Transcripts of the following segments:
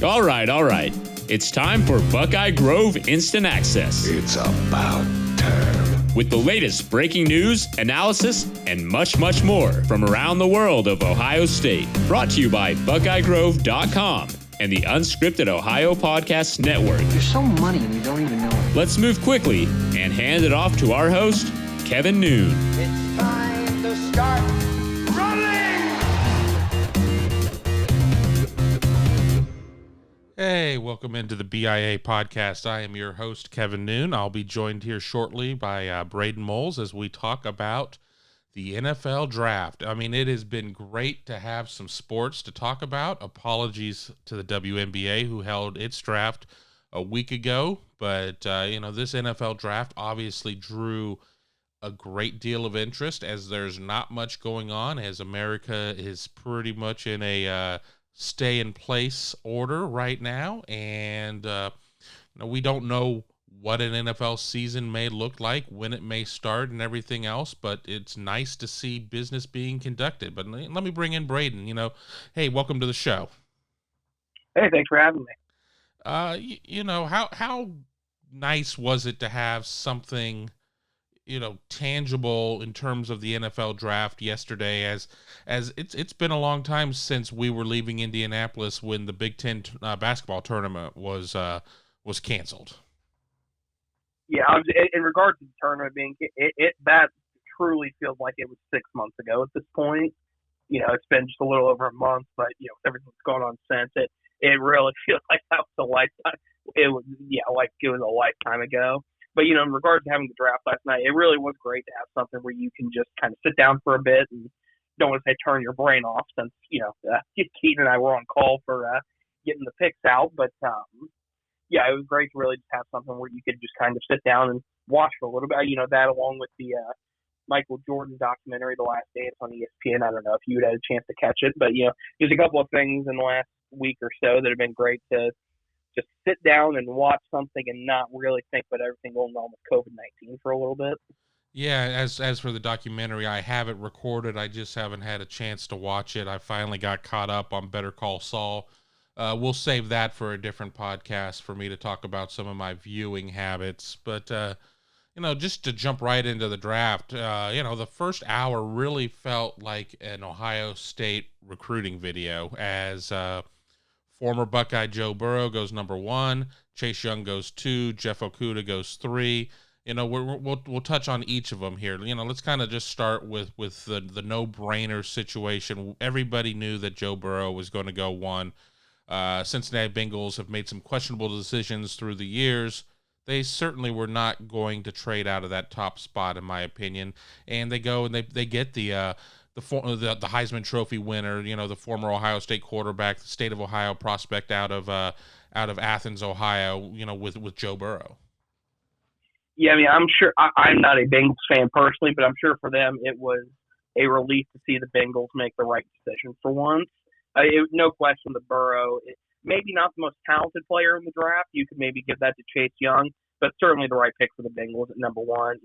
All right. It's time for Buckeye Grove Instant Access. It's about time. With the latest breaking news, analysis, and much more from around the world of Ohio State. Brought to you by BuckeyeGrove.com and the Unscripted Ohio Podcast Network. You're so money and you don't even know it. Let's move quickly and hand it off to our host, Kevin Noon. It's time to start running! Hey, welcome into the BIA podcast. I am your host, Kevin Noon. I'll be joined here shortly by Braden Moles as we talk about the NFL draft. I mean, it has been great to have some sports to talk about. Apologies to the WNBA who held its draft a week ago, but this NFL draft obviously drew a great deal of interest as there's not much going on, as America is pretty much in a stay in place order right now, and we don't know what an NFL season may look like, when it may start, and everything else. But it's nice to see business being conducted. But let me bring in Braden. Hey, welcome to the show. Hey, thanks for having me. How nice was it to have something tangible in terms of the NFL draft yesterday, as it's been a long time since we were leaving Indianapolis when the Big Ten basketball tournament was canceled. Yeah, in regards to the tournament being that truly feels like it was 6 months ago at this point. It's been just a little over a month, but everything's gone on since it really feels like that was a lifetime. It was a lifetime ago. But, in regards to having the draft last night, it really was great to have something where you can just kind of sit down for a bit and don't want to say turn your brain off, since, Keaton and I were on call for getting the picks out. But, it was great to really just have something where you could just kind of sit down and watch for a little bit. That along with the Michael Jordan documentary, The Last Dance on ESPN. I don't know if you had a chance to catch it, but, there's a couple of things in the last week or so that have been great to just sit down and watch something and not really think about everything going on with COVID-19 for a little bit. Yeah, as for the documentary, I have it recorded. I just haven't had a chance to watch it. I finally got caught up on Better Call Saul. We'll save that for a different podcast for me to talk about some of my viewing habits. But, just to jump right into the draft, the first hour really felt like an Ohio State recruiting video, as former Buckeye Joe Burrow goes number 1, Chase Young goes 2, Jeff Okudah goes 3. We'll touch on each of them here. Let's kind of just start with the no-brainer situation. Everybody knew that Joe Burrow was going to go 1. Cincinnati Bengals have made some questionable decisions through the years. They certainly were not going to trade out of that top spot, in my opinion. And they go and they get the Heisman Trophy winner, the former Ohio State quarterback, the state of Ohio prospect out of Athens, Ohio, with Joe Burrow. Yeah, I mean, I'm sure I'm not a Bengals fan personally, but I'm sure for them it was a relief to see the Bengals make the right decision for once. No question, the Burrow, maybe not the most talented player in the draft. You could maybe give that to Chase Young, but certainly the right pick for the Bengals at number 1.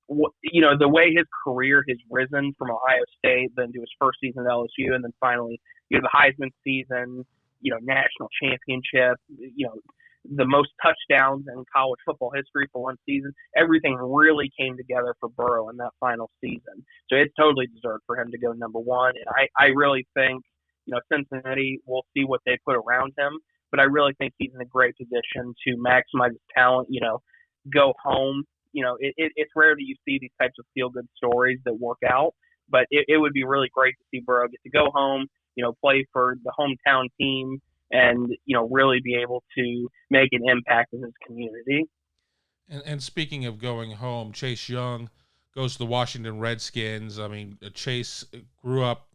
The way his career has risen from Ohio State, then to his first season at LSU, and then finally, the Heisman season, national championship, the most touchdowns in college football history for one season. Everything really came together for Burrow in that final season. So it's totally deserved for him to go number 1. And I really think, Cincinnati, we'll see what they put around him, but I really think he's in a great position to maximize his talent, go home. It's rare that you see these types of feel-good stories that work out, but it would be really great to see Burrow get to go home, play for the hometown team, and, really be able to make an impact in his community. And speaking of going home, Chase Young goes to the Washington Redskins. I mean, Chase grew up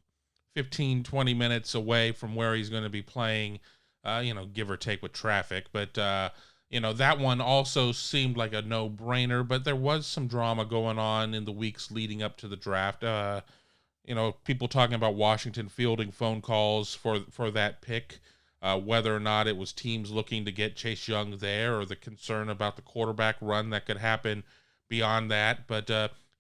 15, 20 minutes away from where he's going to be playing, give or take with traffic. But, that one also seemed like a no-brainer, but there was some drama going on in the weeks leading up to the draft. People talking about Washington fielding phone calls for that pick, whether or not it was teams looking to get Chase Young there, or the concern about the quarterback run that could happen beyond that. But,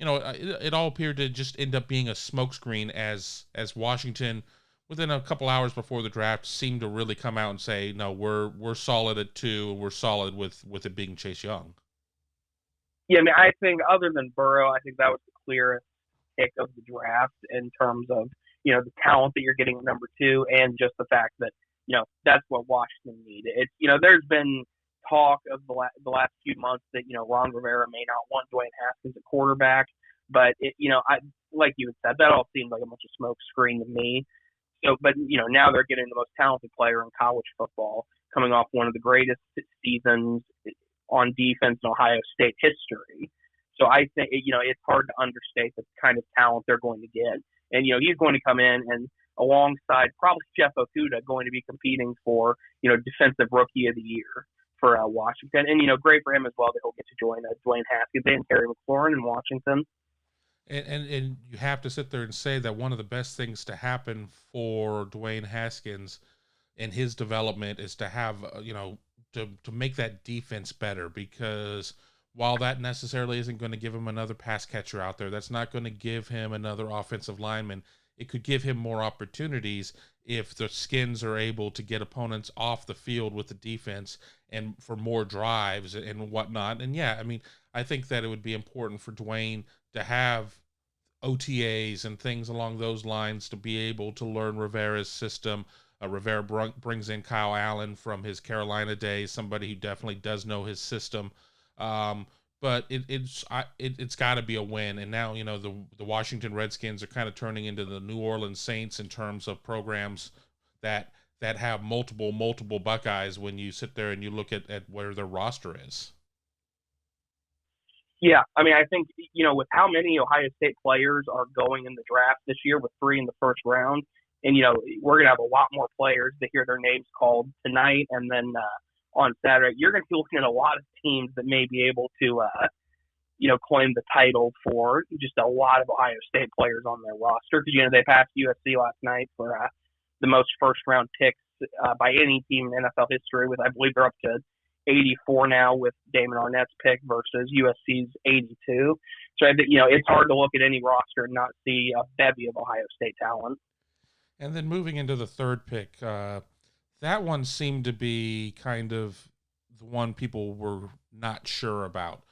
it all appeared to just end up being a smokescreen as Washington within a couple hours before the draft, seemed to really come out and say, no, we're solid at 2. We're solid with it being Chase Young. Yeah, I mean, I think other than Burrow, I think that was the clearest pick of the draft in terms of, the talent that you're getting at number 2 and just the fact that, that's what Washington needed. It's, there's been talk of the last few months that, Ron Rivera may not want Dwayne Haskins at quarterback, but like you had said, that all seemed like a bunch of smoke screen to me. So, but now they're getting the most talented player in college football, coming off one of the greatest seasons on defense in Ohio State history. So I think it's hard to understate the kind of talent they're going to get, and he's going to come in and alongside probably Jeff Okudah going to be competing for defensive rookie of the year for Washington, and great for him as well that he'll get to join Dwayne Haskins and Terry McLaurin in Washington. And you have to sit there and say that one of the best things to happen for Dwayne Haskins in his development is to have, to make that defense better, because while that necessarily isn't going to give him another pass catcher out there, that's not going to give him another offensive lineman. It could give him more opportunities if the Skins are able to get opponents off the field with the defense and for more drives and whatnot. And yeah, I mean, I think that it would be important for Dwayne to have OTAs and things along those lines to be able to learn Rivera's system. Rivera brings in Kyle Allen from his Carolina days, somebody who definitely does know his system. But it's got to be a win. And now, the Washington Redskins are kind of turning into the New Orleans Saints in terms of programs that have multiple Buckeyes when you sit there and you look at where their roster is. Yeah, I mean, I think, with how many Ohio State players are going in the draft this year with 3 in the first round, and, we're going to have a lot more players to hear their names called tonight and then on Saturday, you're going to be looking at a lot of teams that may be able to, claim the title for just a lot of Ohio State players on their roster. Because, they passed USC last night for the most first-round picks by any team in NFL history with, I believe they're up to 84 now with Damon Arnett's pick versus USC's 82. So I think, it's hard to look at any roster and not see a bevy of Ohio State talent. And then moving into the third pick, that one seemed to be kind of the one people were not sure about.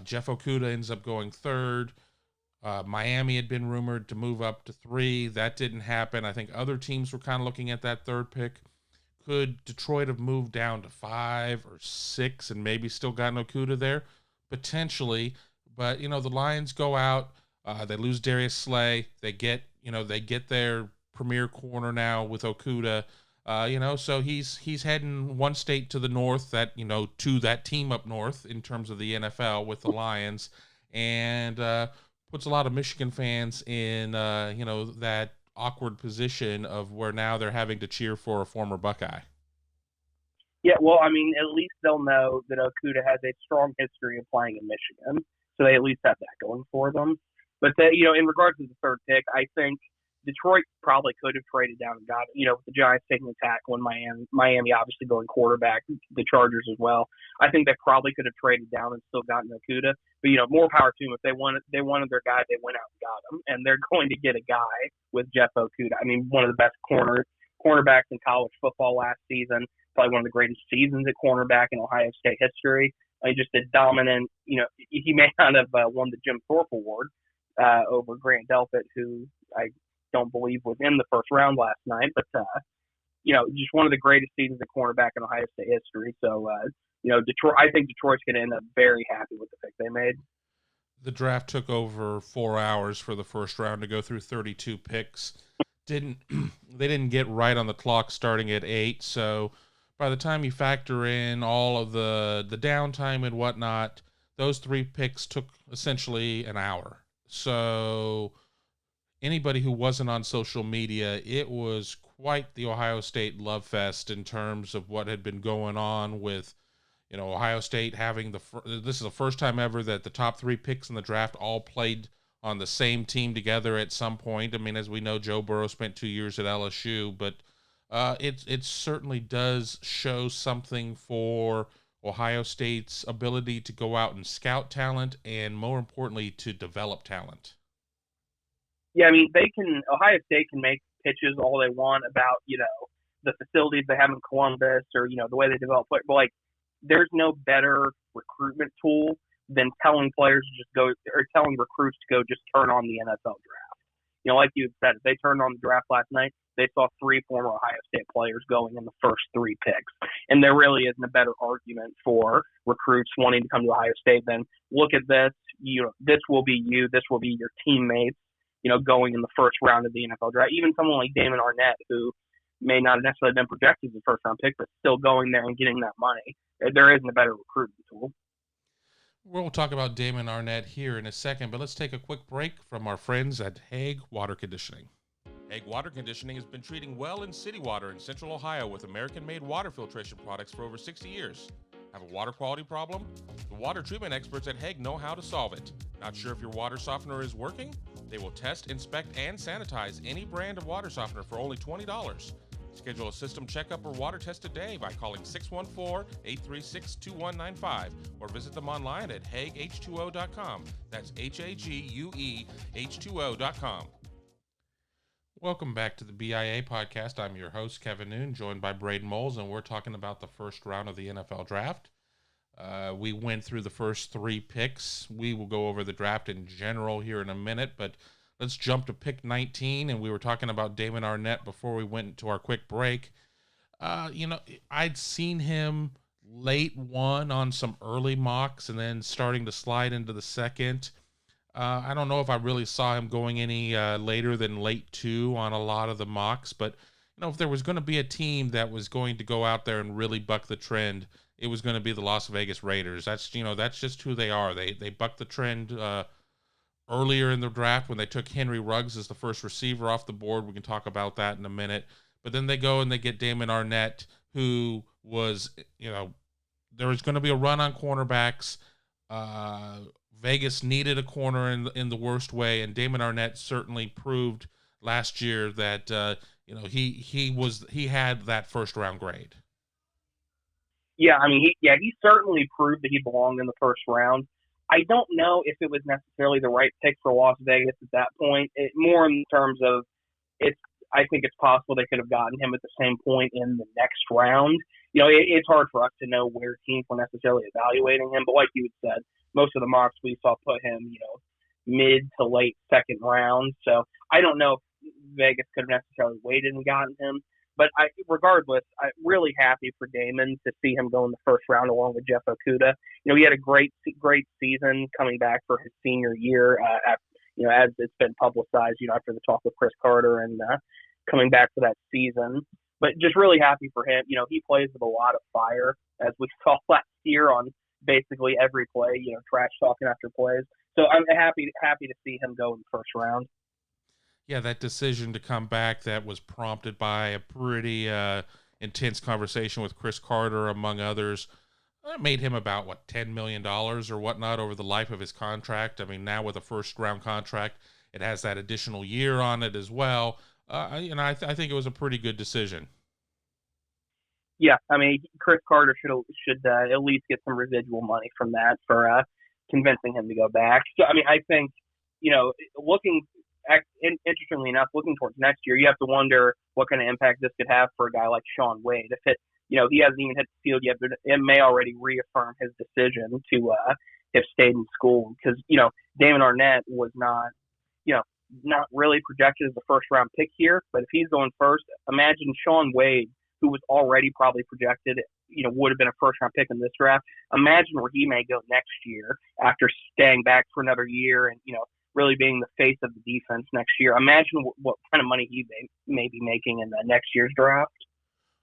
Jeff Okudah ends up going third. Miami had been rumored to move up to 3. That didn't happen. I think other teams were kind of looking at that third pick. Could Detroit have moved down to 5 or 6 and maybe still gotten Okudah there? Potentially. But, the Lions go out. They lose Darius Slay. They get their premier corner now with Okudah. So he's heading one state to the north that, to that team up north in terms of the NFL with the Lions, and puts a lot of Michigan fans in, that awkward position of where now they're having to cheer for a former Buckeye. Yeah, well, I mean, at least they'll know that Okudah has a strong history of playing in Michigan, so they at least have that going for them. But, in regards to the third pick, I think Detroit probably could have traded down and got it, with the Giants taking the tackle and Miami obviously going quarterback, the Chargers as well. I think they probably could have traded down and still gotten Okudah. But, more power to them. If they wanted their guy, they went out and got him. And they're going to get a guy with Jeff Okudah. I mean, one of the best cornerbacks in college football last season, probably one of the greatest seasons at cornerback in Ohio State history. I mean, just a dominant, he may not have won the Jim Thorpe Award over Grant Delpit, who I don't believe was in the first round last night, but just one of the greatest seasons at cornerback in Ohio State history. So Detroit, I think Detroit's going to end up very happy with the pick they made. The draft took over 4 hours for the first round to go through 32 picks. They didn't get right on the clock starting at 8, so by the time you factor in all of the downtime and whatnot, those 3 picks took essentially an hour. So anybody who wasn't on social media, it was quite the Ohio State love fest in terms of what had been going on with, Ohio State having this is the first time ever that the top 3 picks in the draft all played on the same team together at some point. I mean, as we know, Joe Burrow spent 2 years at LSU, but it certainly does show something for Ohio State's ability to go out and scout talent and, more importantly, to develop talent. Yeah, I mean, Ohio State can make pitches all they want about, the facilities they have in Columbus or, the way they develop players. But, there's no better recruitment tool than telling players to just go or telling recruits to go just turn on the NFL draft. Like you said, if they turned on the draft last night, they saw 3 former Ohio State players going in the first 3 picks. And there really isn't a better argument for recruits wanting to come to Ohio State than look at this. This will be you. This will be your teammates, going in the first round of the NFL draft. Even someone like Damon Arnett, who may not have necessarily been projected as a first-round pick, but still going there and getting that money. There isn't a better recruitment tool. We'll talk about Damon Arnett here in a second, but let's take a quick break from our friends at Hague Water Conditioning. Hague Water Conditioning has been treating well in city water in Central Ohio with American-made water filtration products for over 60 years. Have a water quality problem? The water treatment experts at Hague know how to solve it. Not sure if your water softener is working? They will test, inspect, and sanitize any brand of water softener for only $20. Schedule a system checkup or water test today by calling 614-836-2195 or visit them online at HagueH2O.com. That's HAGUE H2O.com. Welcome back to the BIA podcast. I'm your host, Kevin Noon, joined by Braden Moles, and we're talking about the first round of the NFL draft. We went through the first 3 picks. We will go over the draft in general here in a minute, but let's jump to pick 19, and we were talking about Damon Arnett before we went to our quick break. I'd seen him late 1 on some early mocks and then starting to slide into the second. I don't know if I really saw him going any later than late 2 on a lot of the mocks, but if there was going to be a team that was going to go out there and really buck the trend, it was going to be the Las Vegas Raiders. That's just who they are. They bucked the trend earlier in the draft when they took Henry Ruggs as the first receiver off the board. We can talk about that in a minute. But then they go and they get Damon Arnett, who was, there was going to be a run on cornerbacks. Vegas needed a corner in the worst way, and Damon Arnett certainly proved last year that he had that first round grade. Yeah, he certainly proved that he belonged in the first round. I don't know if it was necessarily the right pick for Las Vegas at that point. More in terms of I think it's possible they could have gotten him at the same point in the next round. It's hard for us to know where teams were necessarily evaluating him, but like you had said, most of the mocks we saw put him, mid to late second round. So I don't know if Vegas could have necessarily waited and gotten him. But regardless, I'm really happy for Damon to see him go in the first round along with Jeff Okudah. He had a great season coming back for his senior year, as it's been publicized, after the talk with Chris Carter and coming back for that season. But just really happy for him. He plays with a lot of fire, as we saw last year on basically every play, trash talking after plays. So I'm happy to see him go in the first round. Yeah, that decision to come back that was prompted by a pretty intense conversation with Chris Carter, among others. That made him about, $10 million or whatnot over the life of his contract. Now with a first-round contract, it has that additional year on it as well. I think it was a pretty good decision. Yeah, Chris Carter should at least get some residual money from that for convincing him to go back. So, I think, interestingly enough, looking towards next year, you have to wonder what kind of impact this could have for a guy like Shaun Wade. If he hasn't even hit the field yet, but it may already reaffirm his decision to have stayed in school because, Damon Arnett was not really projected as a first-round pick here. But if he's going first, imagine Shaun Wade, who was already probably projected, would have been a first-round pick in this draft. Imagine where he may go next year after staying back for another year and, really being the face of the defense next year. Imagine what kind of money he may be making in the next year's draft.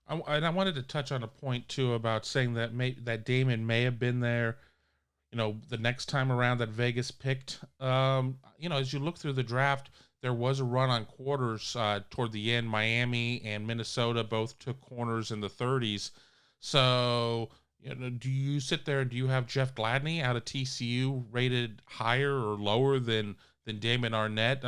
I wanted to touch on a point, too, about saying that Damon may have been there, the next time around that Vegas picked. As you look through the draft, there was a run on quarters toward the end. Miami and Minnesota both took corners in the 30s. So, do you sit there, do you have Jeff Gladney out of TCU rated higher or lower than Damon Arnett?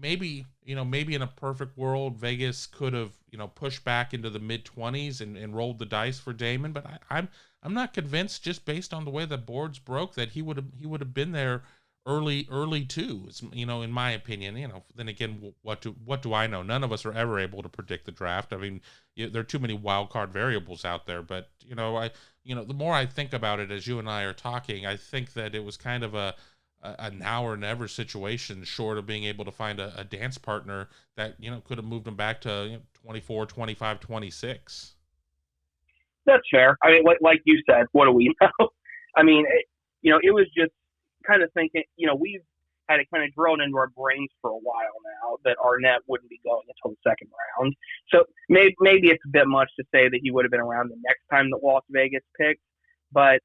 Maybe in a perfect world, Vegas could have, pushed back into the mid-20s and rolled the dice for Damon, but I'm not convinced, just based on the way the boards broke, that he would have been there early too. It's, in my opinion, then again, what do I know? None of us are ever able to predict the draft. I mean, there are too many wild card variables out there, but the more I think about it as you and I are talking, I think that it was kind of a now or never situation, short of being able to find a dance partner that, could have moved him back to 24, 25, 26. That's fair. I mean, like you said, what do we know? I mean, it was just kind of thinking, we've had it kind of drilled into our brains for a while now that Arnett wouldn't be going until the second round. So maybe it's a bit much to say that he would have been around the next time that Las Vegas picked, but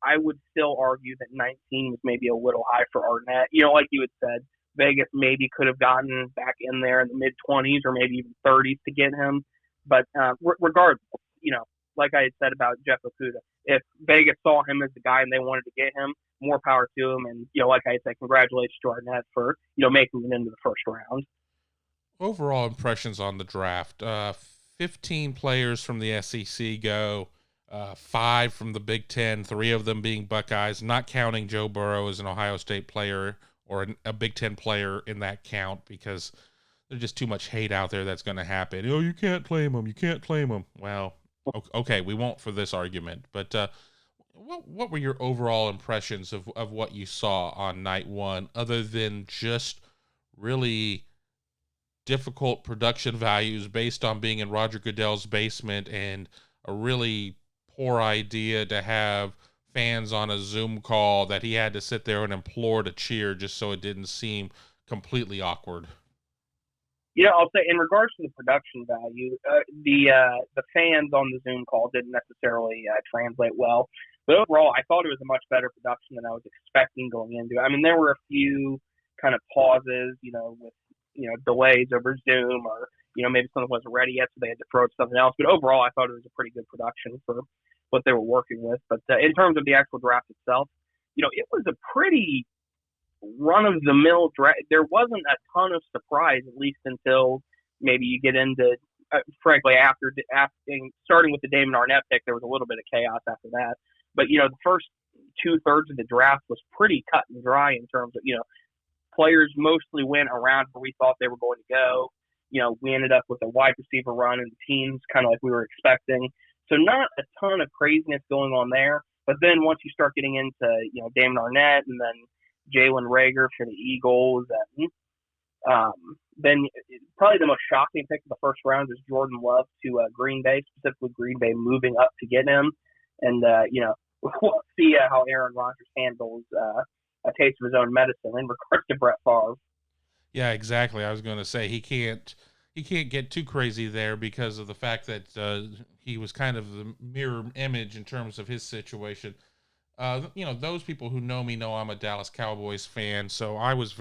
I would still argue that 19 was maybe a little high for Arnett. Like you had said, Vegas maybe could have gotten back in there in the mid-20s or maybe even 30s to get him. But regardless, like I had said about Jeff Okudah, if Vegas saw him as the guy and they wanted to get him, more power to him. And, like I said, congratulations to Arnett for, making it into the first round. Overall impressions on the draft. 15 players from the SEC go, 5 from the Big Ten, 3 of them being Buckeyes, not counting Joe Burrow as an Ohio State player or a Big Ten player in that count, because there's just too much hate out there that's going to happen. Oh, you can't claim him. You can't claim him. Well, okay, we won't for this argument. But what were your overall impressions of what you saw on night one, other than just really difficult production values based on being in Roger Goodell's basement and a really poor idea to have fans on a Zoom call that he had to sit there and implore to cheer just so it didn't seem completely awkward? I'll say in regards to the production value, the fans on the Zoom call didn't necessarily translate well. But overall, I thought it was a much better production than I was expecting going into it. I mean, there were a few kind of pauses, with, delays over Zoom or, maybe something wasn't ready yet, so they had to throw to something else. But overall, I thought it was a pretty good production for what they were working with. But in terms of the actual draft itself, it was a pretty run-of-the-mill draft. There wasn't a ton of surprise, at least until maybe you get into, frankly, after starting with the Damon Arnett pick, there was a little bit of chaos after that. But, the first 2/3 of the draft was pretty cut and dry in terms of, players mostly went around where we thought they were going to go. We ended up with a wide receiver run in the teams, kind of like we were expecting. So not a ton of craziness going on there. But then once you start getting into, Damon Arnett and then Jalen Reagor for the Eagles, then probably the most shocking pick of the first round is Jordan Love to Green Bay, specifically Green Bay moving up to get him. And, we'll see how Aaron Rodgers handles a taste of his own medicine in regards to Brett Favre. Yeah, exactly. I was going to say he can't get too crazy there because of the fact that he was kind of the mirror image in terms of his situation. Those people who know me know I'm a Dallas Cowboys fan, so I was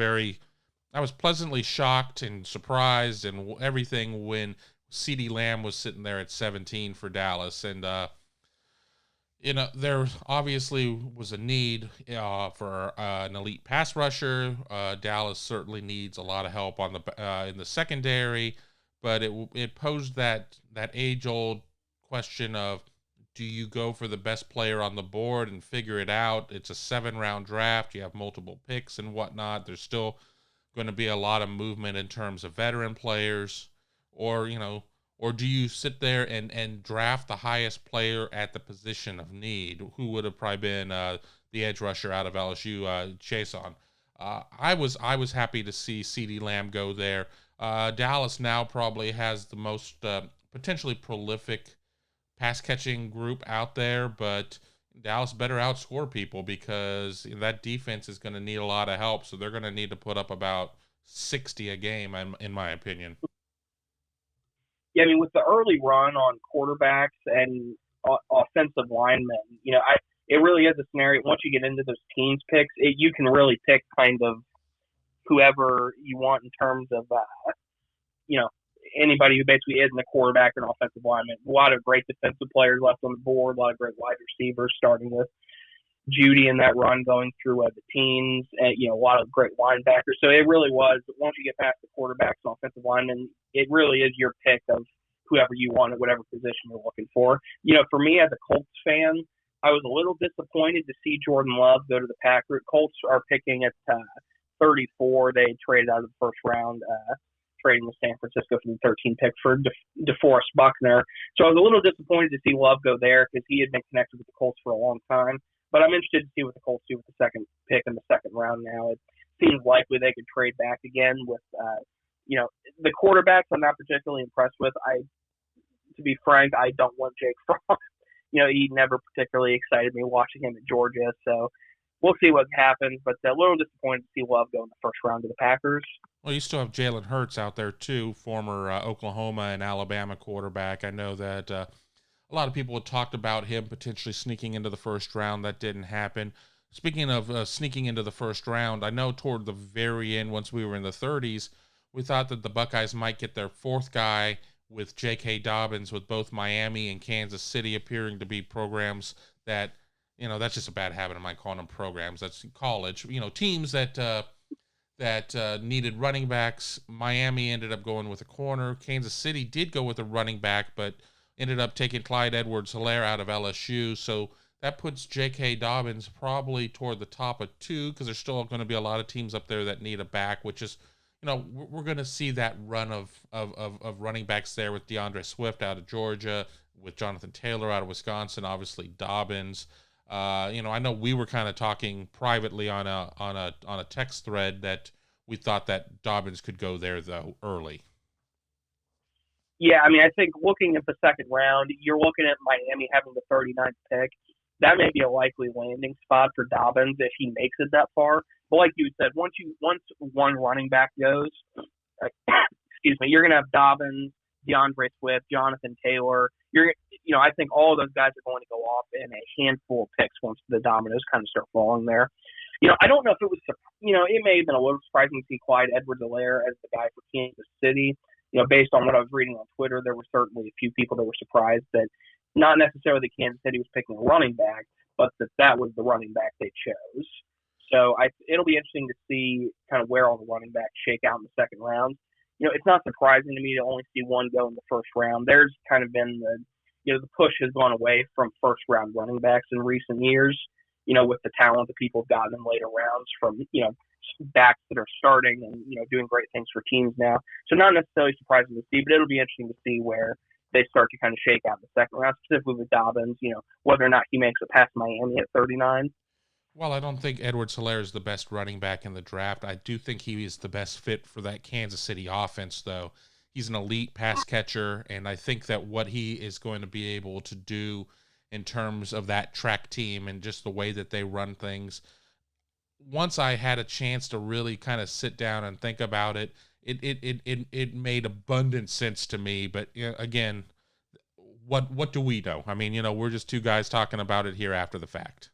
pleasantly shocked and surprised and everything when CeeDee Lamb was sitting there at 17 for Dallas. And, there obviously was a need for an elite pass rusher. Dallas certainly needs a lot of help on in the secondary, but it posed that age-old question of, do you go for the best player on the board and figure it out? It's a 7-round draft. You have multiple picks and whatnot. There's still going to be a lot of movement in terms of veteran players, or do you sit there and draft the highest player at the position of need, who would have probably been the edge rusher out of LSU, Chason. I was happy to see CeeDee Lamb go there. Dallas now probably has the most potentially prolific pass-catching group out there, but Dallas better outscore people because that defense is going to need a lot of help, so they're going to need to put up about 60 a game, in my opinion. Yeah, I mean, with the early run on quarterbacks and offensive linemen, it really is a scenario. Once you get into those teams picks, you can really pick kind of whoever you want in terms of, anybody who basically isn't a quarterback or an offensive lineman. A lot of great defensive players left on the board, a lot of great wide receivers, starting with Judy in that run going through the teams, and, a lot of great linebackers. So it really was, once you get past the quarterbacks and offensive linemen, it really is your pick of whoever you want at whatever position you're looking for. For me as a Colts fan, I was a little disappointed to see Jordan Love go to the Packers. Colts are picking at 34. They traded out of the first round, trading with San Francisco for the 13 pick for DeForest Buckner. So I was a little disappointed to see Love go there because he had been connected with the Colts for a long time. But I'm interested to see what the Colts do with the second pick in the second round now. It seems likely they could trade back again with, the quarterbacks I'm not particularly impressed with. To be frank, I don't want Jake Fromm. He never particularly excited me watching him at Georgia. So we'll see what happens. But a little disappointed to see Love go in the first round to the Packers. Well, you still have Jalen Hurts out there, too, former Oklahoma and Alabama quarterback. I know that a lot of people had talked about him potentially sneaking into the first round. That didn't happen. Speaking of sneaking into the first round, I know toward the very end, once we were in the 30s, we thought that the Buckeyes might get their fourth guy with J.K. Dobbins, with both Miami and Kansas City appearing to be programs that, that's just a bad habit of mine calling them programs. That's college. Teams that needed running backs. Miami ended up going with a corner. Kansas City did go with a running back, but ended up taking Clyde Edwards-Helaire out of LSU. So that puts J.K. Dobbins probably toward the top of 2, because there's still going to be a lot of teams up there that need a back, which is, we're going to see that run of running backs there with DeAndre Swift out of Georgia, with Jonathan Taylor out of Wisconsin, obviously Dobbins. I know we were kind of talking privately on a text thread that we thought that Dobbins could go there though early. Yeah, I think looking at the second round, you're looking at Miami having the 39th pick. That may be a likely landing spot for Dobbins if he makes it that far. But like you said, once one running back goes, you're going to have Dobbins, DeAndre Swift, Jonathan Taylor. I think all of those guys are going to go off in a handful of picks once the dominoes kind of start falling there. I don't know if it was, it may have been a little surprising to see Clyde Edwards-Helaire as the guy for Kansas City. Based on what I was reading on Twitter, there were certainly a few people that were surprised that not necessarily that Kansas City was picking a running back, but that was the running back they chose. So it'll be interesting to see kind of where all the running backs shake out in the second round. It's not surprising to me to only see one go in the first round. There's kind of been the push has gone away from first round running backs in recent years, with the talent that people have gotten in later rounds from, backs that are starting and, doing great things for teams now. So not necessarily surprising to see, but it'll be interesting to see where they start to kind of shake out in the second round, specifically with Dobbins, whether or not he makes it past Miami at 39. Well, I don't think Edwards-Helaire is the best running back in the draft. I do think he is the best fit for that Kansas City offense, though. He's an elite pass catcher, and I think that what he is going to be able to do in terms of that track team and just the way that they run things, once I had a chance to really kind of sit down and think about it, it made abundant sense to me. But again, what do we know? We're just two guys talking about it here after the fact.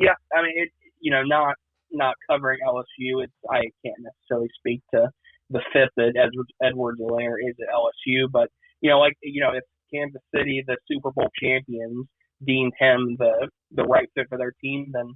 Yeah, not covering LSU, I can't necessarily speak to the fit that Edwards-Helaire is at LSU, but if Kansas City, the Super Bowl champions, deemed him the right fit for their team, then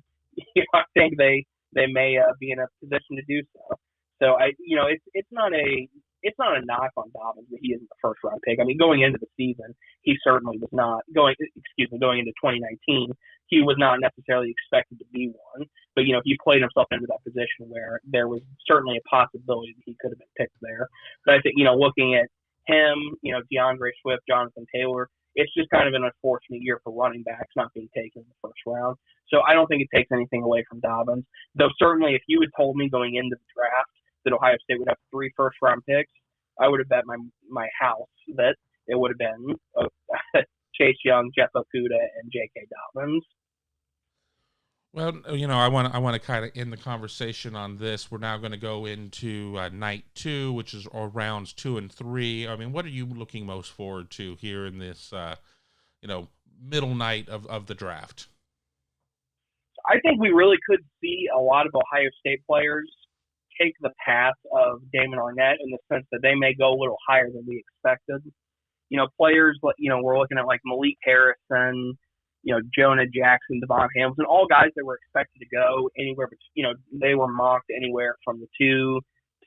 I think they may be in a position to do so. So it's not a knock on Dobbins that he isn't the first round pick. Going into the season, he certainly was not going into 2019. He was not necessarily expected to be one, but he played himself into that position where there was certainly a possibility that he could have been picked there. But I think looking at him, DeAndre Swift, Jonathan Taylor, it's just kind of an unfortunate year for running backs not being taken in the first round. So I don't think it takes anything away from Dobbins. Though certainly if you had told me going into the draft that Ohio State would have 3 first-round picks, I would have bet my house that it would have been Chase Young, Jeff Okudah, and J.K. Dobbins. Well, I want to kind of end the conversation on this. We're now going to go into night 2, which is rounds 2 and 3. What are you looking most forward to here in this, middle night of the draft? I think we really could see a lot of Ohio State players take the path of Damon Arnett in the sense that they may go a little higher than we expected. Players, we're looking at like Malik Harrison, Jonah Jackson, Devon Hamilton, all guys that were expected to go anywhere, but, they were mocked anywhere from the 2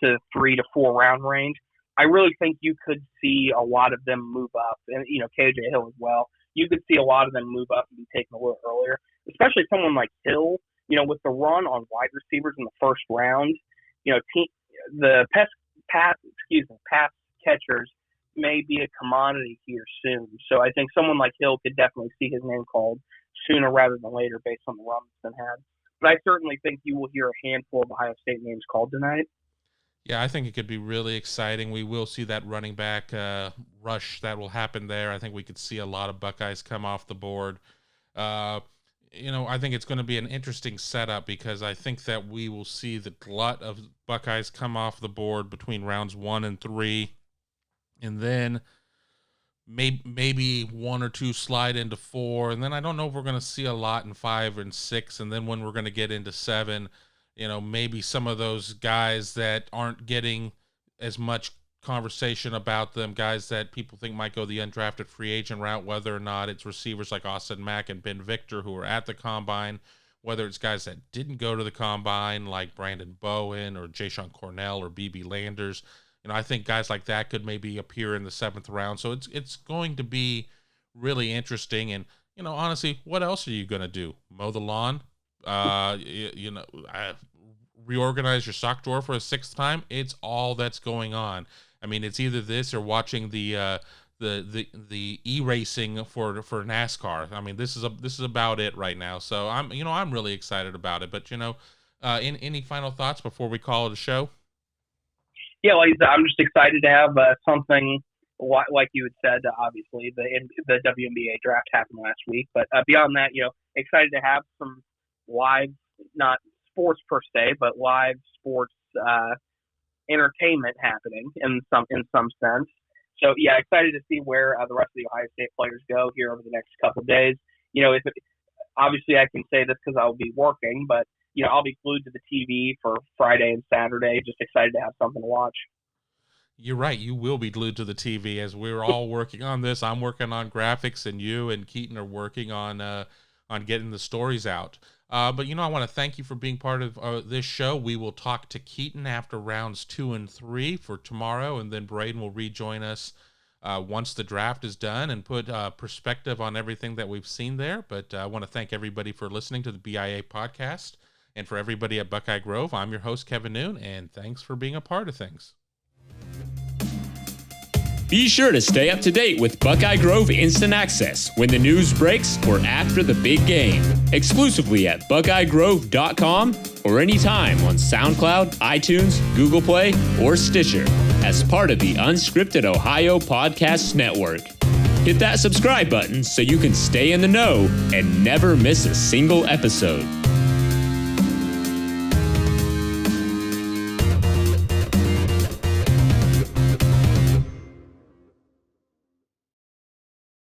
to 3 to 4 round range. I really think you could see a lot of them move up, and, KJ Hill as well. you could see a lot of them move up and be taken a little earlier, especially someone like Hill, with the run on wide receivers in the first round, the pass catchers may be a commodity here soon. So I think someone like Hill could definitely see his name called sooner rather than later based on the run that's been had. But I certainly think you will hear a handful of Ohio State names called tonight. Yeah, I think it could be really exciting. We will see that running back rush that will happen there. I think we could see a lot of Buckeyes come off the board. I think it's going to be an interesting setup because I think that we will see the glut of Buckeyes come off the board between rounds 1 and 3, and then maybe 1 or 2 slide into 4, and then I don't know if we're going to see a lot in 5 and 6, and then when we're going to get into 7, maybe some of those guys that aren't getting as much conversation about them, guys that people think might go the undrafted free agent route, whether or not it's receivers like Austin Mack and Ben Victor who are at the combine, whether it's guys that didn't go to the combine like Brandon Bowen or Jayshon Cornell or BB Landers. I think guys like that could maybe appear in the 7th round. So it's going to be really interesting. And, honestly, what else are you going to do? Mow the lawn? Reorganize your sock drawer for a 6th time? It's all that's going on. I mean, it's either this or watching the e-racing for NASCAR. I mean, this is about it right now. So I'm really excited about it. But any final thoughts before we call it a show? Yeah, like I said, I'm just excited to have something like you had said. Obviously, the WNBA draft happened last week, but beyond that, excited to have some live, not sports per se, but live sports entertainment happening in some sense. So yeah, excited to see where the rest of the Ohio State players go here over the next couple of days. Obviously I can say this because I'll be working, but I'll be glued to the TV for Friday and Saturday. Just excited to have something to watch. You're right. You will be glued to the TV as we're all working on this. I'm working on graphics, and you and Keaton are working on getting the stories out. But I want to thank you for being part of this show. We will talk to Keaton after rounds 2 and 3 for tomorrow, and then Braden will rejoin us once the draft is done and put perspective on everything that we've seen there. But I want to thank everybody for listening to the BIA podcast. And for everybody at Buckeye Grove, I'm your host, Kevin Noon, and thanks for being a part of things. Be sure to stay up to date with Buckeye Grove Instant Access when the news breaks or after the big game. Exclusively at BuckeyeGrove.com or anytime on SoundCloud, iTunes, Google Play, or Stitcher as part of the Unscripted Ohio Podcast Network. Hit that subscribe button so you can stay in the know and never miss a single episode.